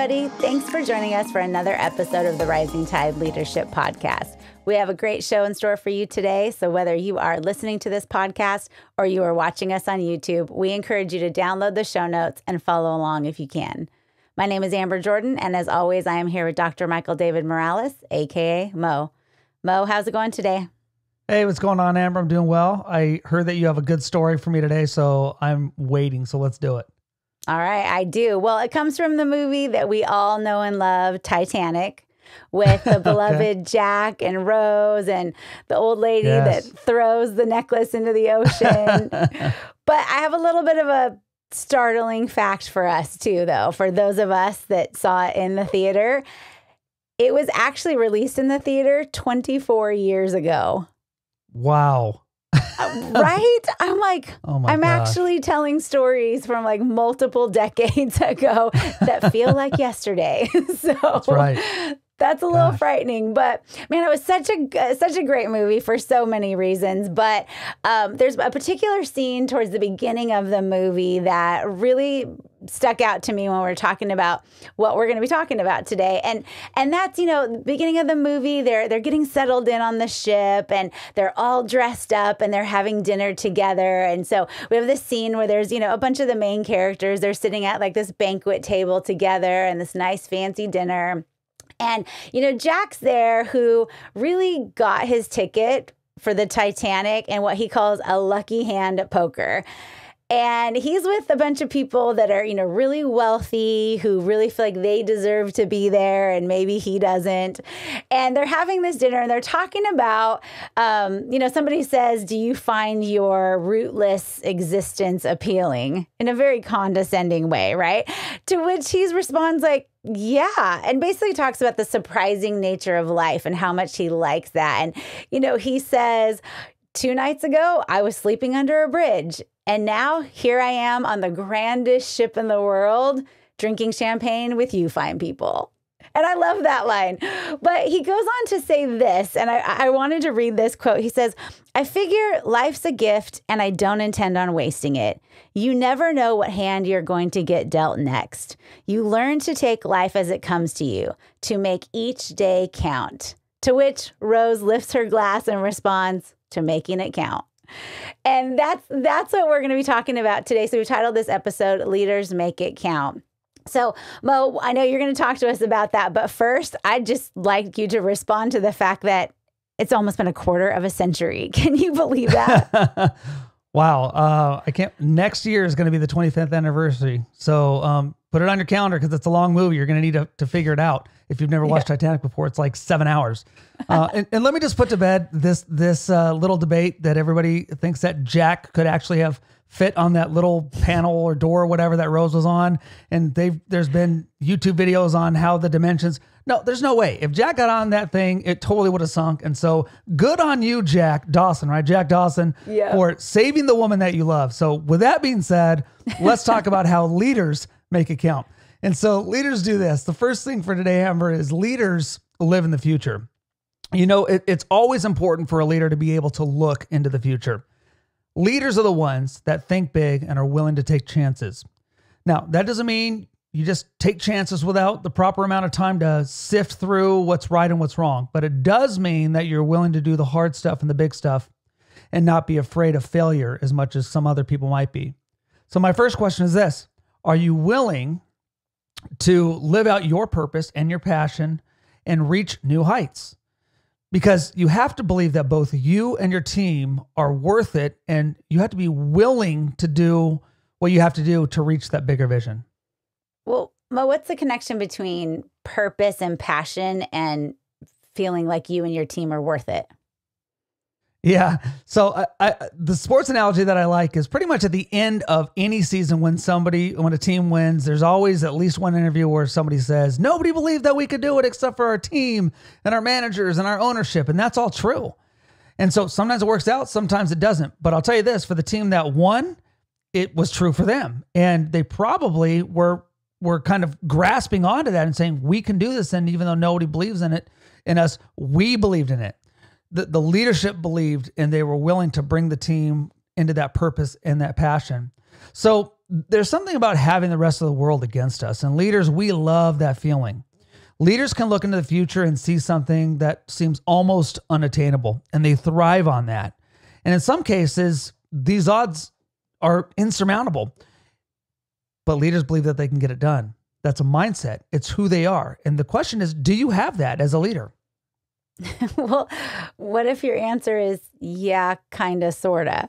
everybody. Thanks for joining us for another episode of the Rising Tide Leadership Podcast. We have a great show in store for you today. So whether you are listening to this podcast or you are watching us on YouTube, we encourage you to download the show notes and follow along if you can. My name is Amber Jordan, and as always, I am here with Dr. Michael David Morales, aka Mo. Mo, how's it going today? Hey, what's going on, Amber? I'm doing well. I heard that you have a good story for me today, so I'm waiting. So let's do it. All right, I do. Well, it comes from the movie that we all know and love, Titanic, with the beloved Jack and Rose and the old lady that throws the necklace into the ocean. But I have a little bit of a startling fact for us too, though, for those of us that saw it in the theater. It was actually released in the theater 24 years ago. Wow. Right? I'm like, oh my I'm gosh. actually telling stories from like multiple decades ago that feel like yesterday. So That's right. That's a little frightening, but man, it was such a great movie for so many reasons. But there's a particular scene towards the beginning of the movie that really stuck out to me when we're talking about what we're going to be talking about today. And that's, the beginning of the movie, they're getting settled in on the ship and they're all dressed up and they're having dinner together. And so we have this scene where there's, a bunch of the main characters, they're sitting at like this banquet table together and this nice fancy dinner. And, Jack's there, who really got his ticket for the Titanic and what he calls a lucky hand at poker. And he's with a bunch of people that are, really wealthy, who really feel like they deserve to be there and maybe he doesn't. And they're having this dinner and they're talking about, somebody says, do you find your rootless existence appealing? In a very condescending way, right? To which he responds like, yeah, and basically talks about the surprising nature of life and how much he likes that. And, he says, 2 nights ago, I was sleeping under a bridge. And now here I am on the grandest ship in the world, drinking champagne with you fine people. And I love that line. But he goes on to say this, and I wanted to read this quote. He says, I figure life's a gift and I don't intend on wasting it. You never know what hand you're going to get dealt next. You learn to take life as it comes to you, to make each day count. To which Rose lifts her glass and responds, to making it count. And that's what we're going to be talking about today. So we titled this episode, Leaders Make It Count. So, Mo, I know you're going to talk to us about that. But first, I'd just like you to respond to the fact that it's almost been a quarter of a century. Can you believe that? Wow. I can't. Next year is going to be the 25th anniversary. So put it on your calendar because it's a long movie. You're going to need to figure it out. If you've never watched Titanic before, it's like 7 hours. And let me just put to bed this little debate that everybody thinks that Jack could actually have fit on that little panel or door or whatever that Rose was on. And there's been YouTube videos on how the dimensions. No, there's no way. If Jack got on that thing, it totally would have sunk. And so good on you, Jack Dawson, right? Jack Dawson for saving the woman that you love. So with that being said, let's talk about how leaders make it count. And so leaders do this. The first thing for today, Amber, is leaders live in the future. It's always important for a leader to be able to look into the future. Leaders are the ones that think big and are willing to take chances. Now, that doesn't mean you just take chances without the proper amount of time to sift through what's right and what's wrong. But it does mean that you're willing to do the hard stuff and the big stuff and not be afraid of failure as much as some other people might be. So my first question is this: are you willing to live out your purpose and your passion and reach new heights? Because you have to believe that both you and your team are worth it, and you have to be willing to do what you have to do to reach that bigger vision. Well, Mo, what's the connection between purpose and passion and feeling like you and your team are worth it? Yeah. So the sports analogy that I like is pretty much at the end of any season when a team wins, there's always at least one interview where somebody says, nobody believed that we could do it except for our team and our managers and our ownership. And that's all true. And so sometimes it works out, sometimes it doesn't. But I'll tell you this, for the team that won, it was true for them. And they probably were kind of grasping onto that and saying, we can do this. And even though nobody believes in it, in us, we believed in it. The leadership believed, and they were willing to bring the team into that purpose and that passion. So there's something about having the rest of the world against us. And leaders, we love that feeling. Leaders can look into the future and see something that seems almost unattainable, and they thrive on that. And in some cases, these odds are insurmountable, but leaders believe that they can get it done. That's a mindset. It's who they are. And the question is, do you have that as a leader? Well, what if your answer is, yeah, kind of, sort of?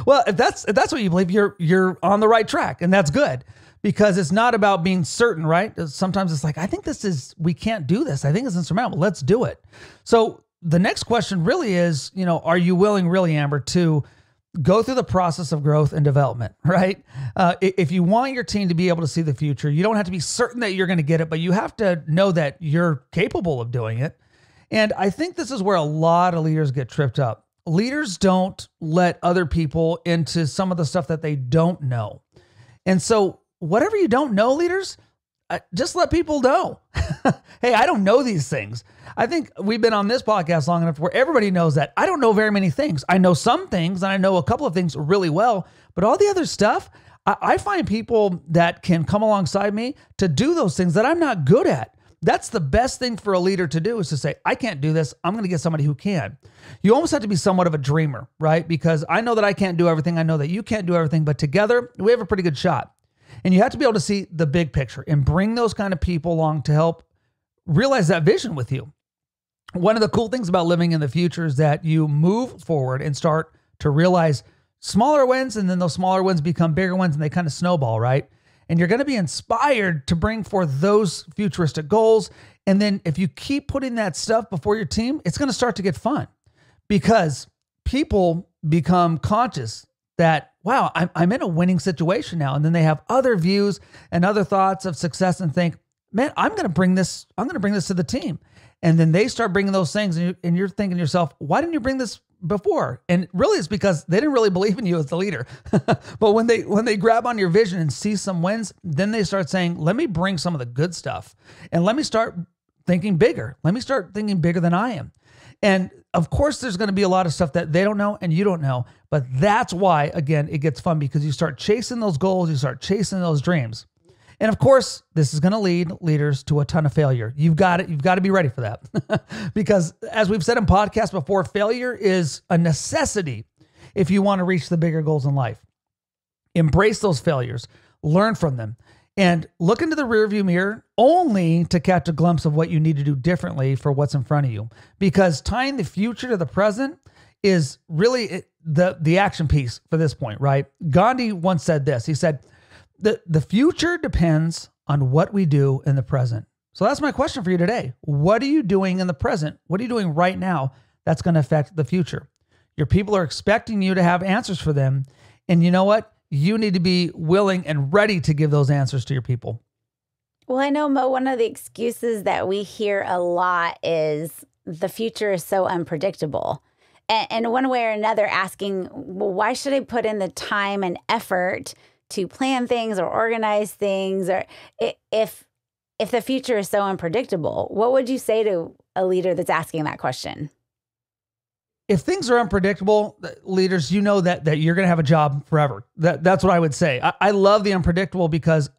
Well, if that's what you believe, you're on the right track, and that's good, because it's not about being certain, right? Sometimes it's like, I think we can't do this. I think it's insurmountable. Let's do it. So the next question really is, are you willing really, Amber, to go through the process of growth and development, right? If you want your team to be able to see the future, you don't have to be certain that you're going to get it, but you have to know that you're capable of doing it. And I think this is where a lot of leaders get tripped up. Leaders don't let other people into some of the stuff that they don't know. And so whatever you don't know, leaders, just let people know. Hey, I don't know these things. I think we've been on this podcast long enough where everybody knows that I don't know very many things. I know some things, and I know a couple of things really well, but all the other stuff, I find people that can come alongside me to do those things that I'm not good at. That's the best thing for a leader to do, is to say, I can't do this. I'm going to get somebody who can. You almost have to be somewhat of a dreamer, right? Because I know that I can't do everything. I know that you can't do everything, but together we have a pretty good shot. And you have to be able to see the big picture and bring those kind of people along to help realize that vision with you. One of the cool things about living in the future is that you move forward and start to realize smaller wins, and then those smaller wins become bigger ones, and they kind of snowball, right? And you're going to be inspired to bring forth those futuristic goals. And then if you keep putting that stuff before your team, it's going to start to get fun, because people become conscious that, wow, I'm in a winning situation now. And then they have other views and other thoughts of success and think, man, I'm going to bring this to the team. And then they start bringing those things, and you're thinking to yourself, why didn't you bring this before? And really it's because they didn't really believe in you as the leader. But when they grab on your vision and see some wins, then they start saying, let me bring some of the good stuff, and let me start thinking bigger. Let me start thinking bigger than I am. And of course, there's going to be a lot of stuff that they don't know and you don't know, but that's why, again, it gets fun, because you start chasing those goals, you start chasing those dreams. And of course, this is going to lead leaders to a ton of failure. You've got to be ready for that. Because as we've said in podcasts before, failure is a necessity if you want to reach the bigger goals in life. Embrace those failures, learn from them, and look into the rearview mirror only to catch a glimpse of what you need to do differently for what's in front of you. Because tying the future to the present is really the action piece for this point, right? Gandhi once said this. He said, the future depends on what we do in the present. So that's my question for you today. What are you doing in the present? What are you doing right now that's going to affect the future? Your people are expecting you to have answers for them. And you know what? You need to be willing and ready to give those answers to your people. Well, I know, Mo, one of the excuses that we hear a lot is the future is so unpredictable. And one way or another asking, well, why should I put in the time and effort to plan things or organize things, or if the future is so unpredictable? What would you say to a leader that's asking that question? If things are unpredictable, leaders, you know that you're going to have a job forever. That's what I would say. I love the unpredictable, because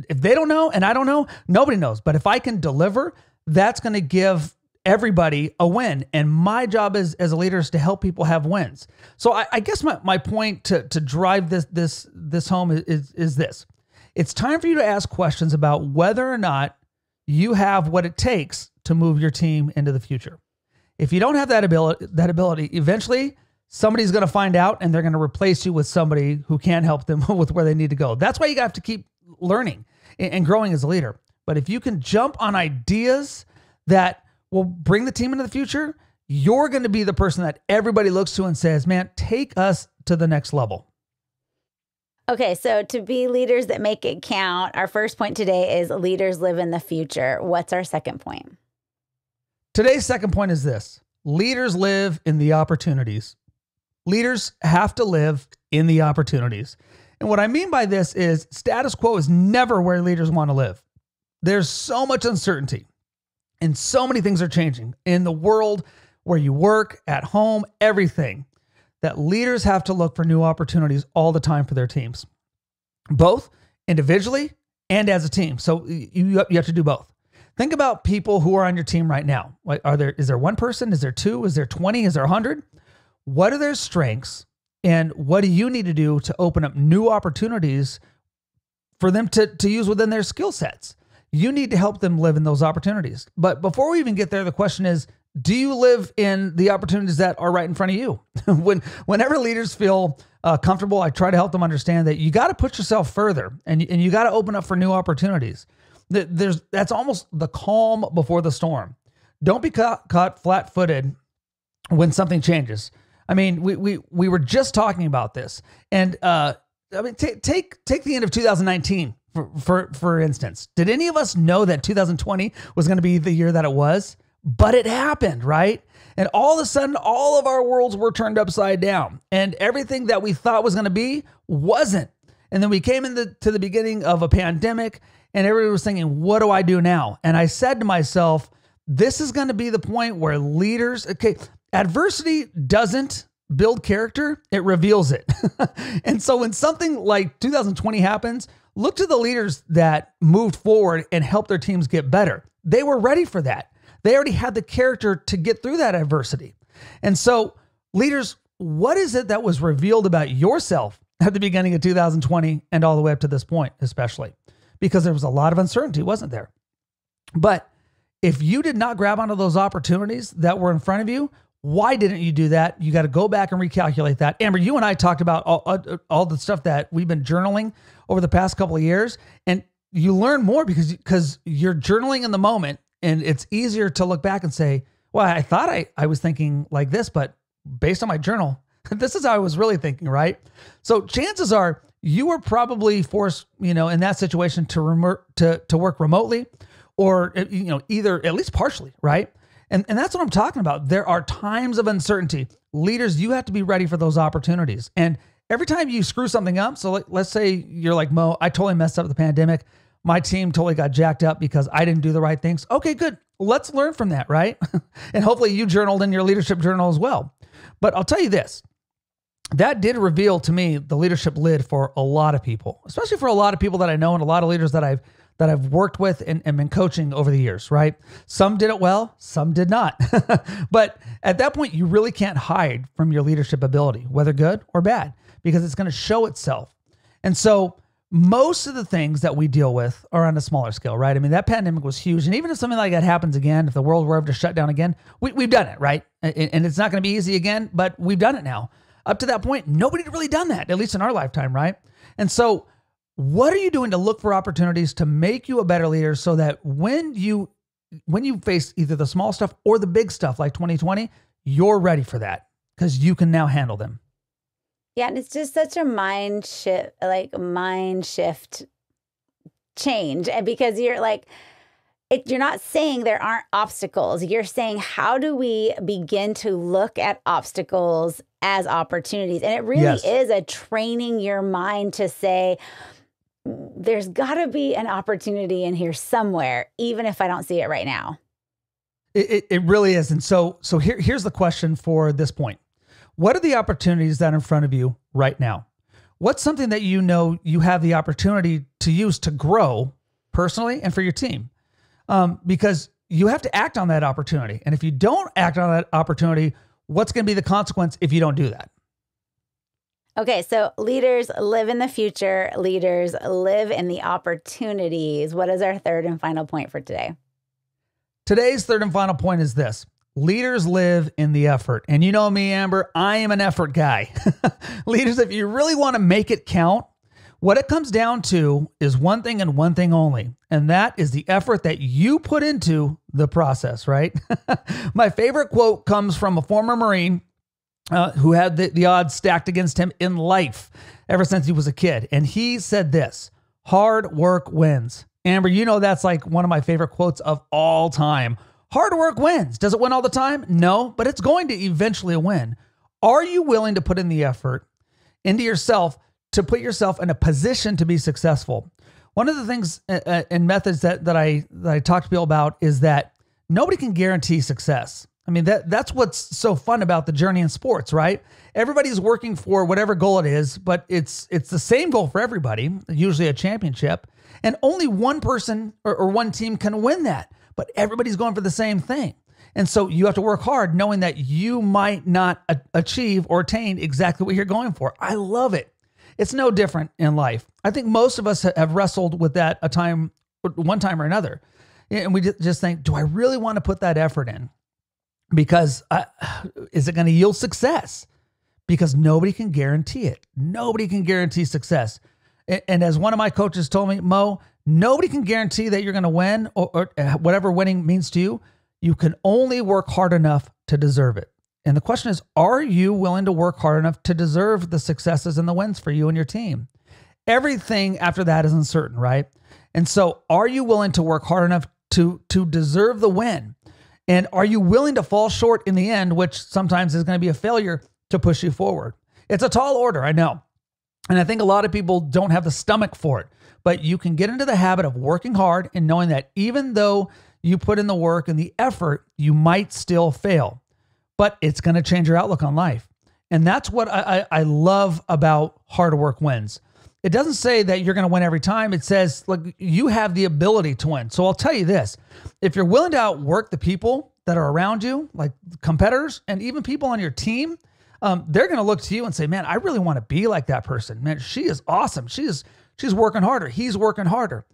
if they don't know and I don't know, nobody knows. But if I can deliver, that's going to give everybody a win. And my job as a leader is to help people have wins. So I guess my point to drive this home is this. It's time for you to ask questions about whether or not you have what it takes to move your team into the future. If you don't have that ability, eventually somebody's going to find out, and they're going to replace you with somebody who can help them with where they need to go. That's why you have to keep learning and growing as a leader. But if you can jump on ideas that will bring the team into the future, you're going to be the person that everybody looks to and says, man, take us to the next level. Okay, so to be leaders that make it count, our first point today is leaders live in the future. What's our second point? Today's second point is this: leaders live in the opportunities. Leaders have to live in the opportunities. And what I mean by this is status quo is never where leaders want to live. There's so much uncertainty, and so many things are changing in the world, where you work, at home, everything, that leaders have to look for new opportunities all the time for their teams. both individually and as a team. So you have to do both. Think about people who are on your team right now. Like, is there one person? Is there two? Is there 20? Is there 100? What are their strengths? And what do you need to do to open up new opportunities for them to use within their skill sets? You need to help them live in those opportunities. But before we even get there, the question is, do you live in the opportunities that are right in front of you? Whenever leaders feel comfortable, I try to help them understand that you got to push yourself further and you got to open up for new opportunities. That's almost the calm before the storm. Don't be caught flat-footed when something changes. I mean, we were just talking about this, and I mean, take the end of 2019 for instance. Did any of us know that 2020 was going to be the year that it was? But it happened, right? And all of a sudden, all of our worlds were turned upside down, and everything that we thought was going to be wasn't. And then we came to the beginning of a pandemic, and everybody was thinking, what do I do now? And I said to myself, this is going to be the point where leaders, adversity doesn't build character, it reveals it. And so when something like 2020 happens, look to the leaders that moved forward and helped their teams get better. They were ready for that. They already had the character to get through that adversity. And so leaders, what is it that was revealed about yourself at the beginning of 2020 and all the way up to this point, especially? Because there was a lot of uncertainty, wasn't there? But if you did not grab onto those opportunities that were in front of you, why didn't you do that? You got to go back and recalculate that. Amber, you and I talked about all the stuff that we've been journaling over the past couple of years, and you learn more because you're journaling in the moment, and it's easier to look back and say, well, I thought I was thinking like this, but based on my journal, this is how I was really thinking, right? So chances are you were probably forced, in that situation to work remotely, or, either at least partially, right? And that's what I'm talking about. There are times of uncertainty. Leaders, you have to be ready for those opportunities. And every time you screw something up, so let's say you're like, Mo, I totally messed up the pandemic. My team totally got jacked up because I didn't do the right things. Okay, good. Let's learn from that, right? And hopefully you journaled in your leadership journal as well. But I'll tell you this, that did reveal to me the leadership lid for a lot of people, especially for a lot of people that I know and a lot of leaders that I've worked with and been coaching over the years, right? Some did it well, some did not. But at that point, you really can't hide from your leadership ability, whether good or bad, because it's going to show itself. And so most of the things that we deal with are on a smaller scale, right? I mean, that pandemic was huge. And even if something like that happens again, if the world were ever to shut down again, we've done it, right? And it's not going to be easy again, but we've done it now. Up to that point, nobody had really done that, at least in our lifetime, right? And so what are you doing to look for opportunities to make you a better leader so that when you face either the small stuff or the big stuff like 2020, you're ready for that because you can now handle them? Yeah, and it's just such a mind shift change. And because you're like, you're not saying there aren't obstacles. You're saying, how do we begin to look at obstacles as opportunities? And it really is a training your mind to say, there's got to be an opportunity in here somewhere, even if I don't see it right now. It really is. And so here's the question for this point. What are the opportunities that are in front of you right now? What's something that you have the opportunity to use to grow personally and for your team? Because you have to act on that opportunity. And if you don't act on that opportunity, what's going to be the consequence if you don't do that? Okay, so leaders live in the future. Leaders live in the opportunities. What is our third and final point for today? Today's third and final point is this. Leaders live in the effort. And you know me, Amber, I am an effort guy. Leaders, if you really want to make it count, what it comes down to is one thing and one thing only, and that is the effort that you put into the process, right? My favorite quote comes from a former Marine who had the odds stacked against him in life ever since he was a kid. And he said this, hard work wins. Amber, you know that's like one of my favorite quotes of all time. Hard work wins. Does it win all the time? No, but it's going to eventually win. Are you willing to put in the effort into yourself to put yourself in a position to be successful? One of the things and methods that I talk to people about is that nobody can guarantee success. I mean, that's what's so fun about the journey in sports, right? Everybody's working for whatever goal it is, but it's the same goal for everybody, usually a championship, and only one person or one team can win that, but everybody's going for the same thing. And so you have to work hard knowing that you might not achieve or attain exactly what you're going for. I love it. It's no different in life. I think most of us have wrestled with that one time or another. And we just think, do I really want to put that effort in? Because is it going to yield success? Because nobody can guarantee it. Nobody can guarantee success. And as one of my coaches told me, Mo, nobody can guarantee that you're going to win or whatever winning means to you. You can only work hard enough to deserve it. And the question is, are you willing to work hard enough to deserve the successes and the wins for you and your team? Everything after that is uncertain, right? And so are you willing to work hard enough to deserve the win? And are you willing to fall short in the end, which sometimes is going to be a failure, to push you forward? It's a tall order, I know. And I think a lot of people don't have the stomach for it, but you can get into the habit of working hard and knowing that even though you put in the work and the effort, you might still fail, but it's going to change your outlook on life. And that's what I love about hard work wins. It doesn't say that you're going to win every time. It says, look, you have the ability to win. So I'll tell you this, if you're willing to outwork the people that are around you, like competitors and even people on your team, they're going to look to you and say, man, I really want to be like that person. Man, she is awesome. She's working harder. He's working harder.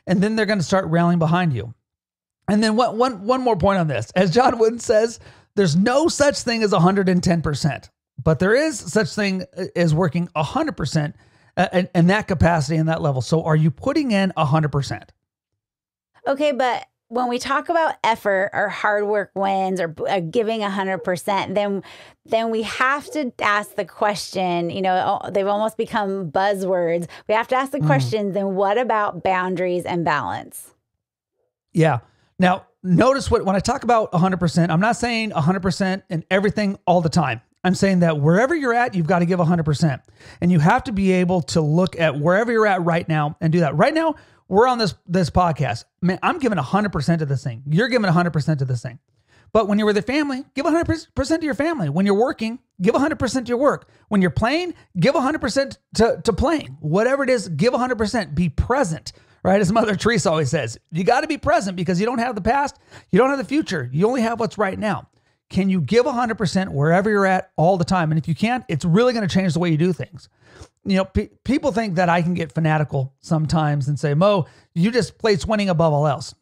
And then they're going to start rallying behind you. And then one more point on this. As John Wooden says, there's no such thing as 110%, but there is such thing as working 100% in that capacity and that level. So are you putting in 100%? Okay, but when we talk about effort or hard work wins or giving 100%, then we have to ask the question, they've almost become buzzwords. We have to ask the question, then what about boundaries and balance? Yeah. Now, notice when I talk about 100%, I'm not saying 100% in everything all the time. I'm saying that wherever you're at, you've got to give 100%. And you have to be able to look at wherever you're at right now and do that. Right now, we're on this podcast. Man, I'm giving 100% to this thing. You're giving 100% to this thing. But when you're with your family, give 100% to your family. When you're working, give 100% to your work. When you're playing, give 100% to playing. Whatever it is, give 100%. Be present. Right? As Mother Teresa always says, you got to be present because you don't have the past. You don't have the future. You only have what's right now. Can you give 100% wherever you're at all the time? And if you can't, it's really going to change the way you do things. People think that I can get fanatical sometimes and say, Mo, you just place winning above all else.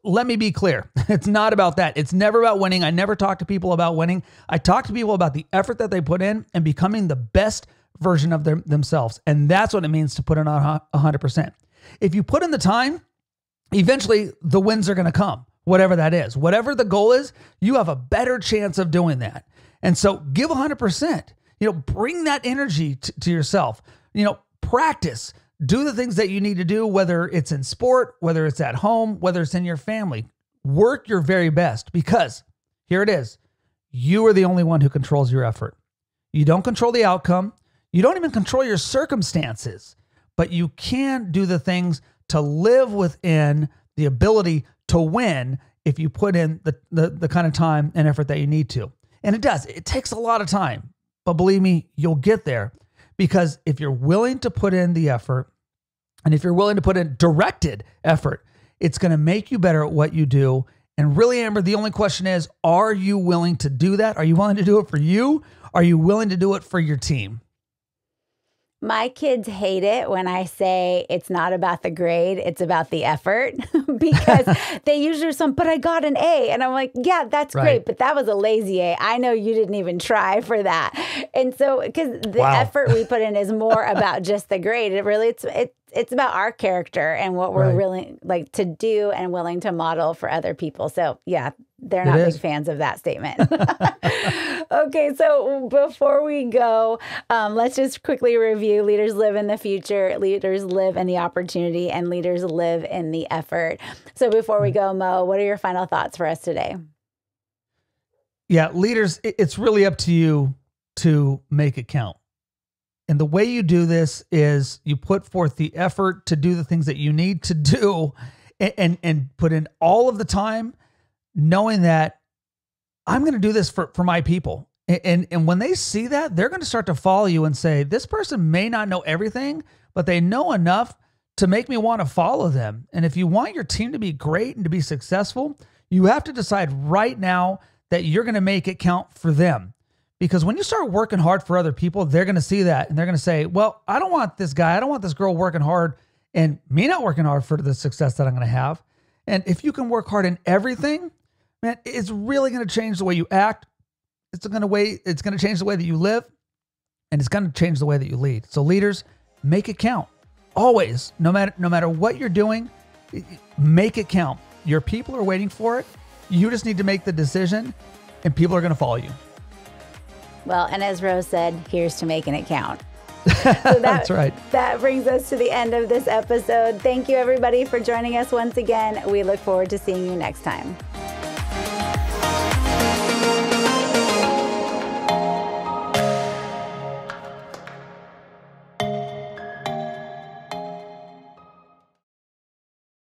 Let me be clear. It's not about that. It's never about winning. I never talk to people about winning. I talk to people about the effort that they put in and becoming the best version of themselves. And that's what it means to put in 100%. If you put in the time, eventually the wins are going to come, whatever that is. Whatever the goal is, you have a better chance of doing that. And so give 100%. Bring that energy to yourself. Practice. Do the things that you need to do, whether it's in sport, whether it's at home, whether it's in your family. Work your very best because here it is. You are the only one who controls your effort. You don't control the outcome. You don't even control your circumstances. But you can do the things to live within the ability to win if you put in the kind of time and effort that you need to. And it does. It takes a lot of time. But believe me, you'll get there. Because if you're willing to put in the effort, and if you're willing to put in directed effort, it's going to make you better at what you do. And really, Amber, the only question is, are you willing to do that? Are you willing to do it for you? Are you willing to do it for your team? My kids hate it when I say it's not about the grade, it's about the effort because they usually say, but I got an A. And I'm like, yeah, that's great. But that was a lazy A. I know you didn't even try for that. And so, because the effort we put in is more about just the grade. It's about our character and what we're really like to do and willing to model for other people. So yeah, they're not big fans of that statement. Okay, so before we go, let's just quickly review. Leaders live in the future, leaders live in the opportunity, and leaders live in the effort. So before we go, Mo, what are your final thoughts for us today? Yeah, leaders, it's really up to you to make it count. And the way you do this is you put forth the effort to do the things that you need to do and put in all of the time, knowing that I'm going to do this for my people. And when they see that, they're going to start to follow you and say, this person may not know everything, but they know enough to make me want to follow them. And if you want your team to be great and to be successful, you have to decide right now that you're going to make it count for them. Because when you start working hard for other people, they're going to see that and they're going to say, well, I don't want this guy, I don't want this girl working hard and me not working hard for the success that I'm going to have. And if you can work hard in everything, man, it's really going to change the way you act. It's going to change the way that you live, and it's going to change the way that you lead. So leaders, make it count. Always, no matter what you're doing, make it count. Your people are waiting for it. You just need to make the decision, and people are going to follow you. Well, and as Rose said, here's to making it count. That's right. That brings us to the end of this episode. Thank you, everybody, for joining us once again. We look forward to seeing you next time.